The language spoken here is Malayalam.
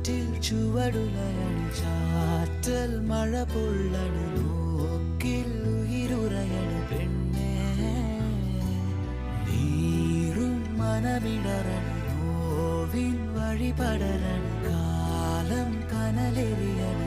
കാറ്റിൽ ചുവടുലയണി ചാറ്റൽ മഴ പൊള്ളണി നോക്കിൽ ഉയിരുറയണി പെണ്ണേ നീറും മനമിടറണി നോവിൻ വഴിപടരണി കാലം കനലെറിയണി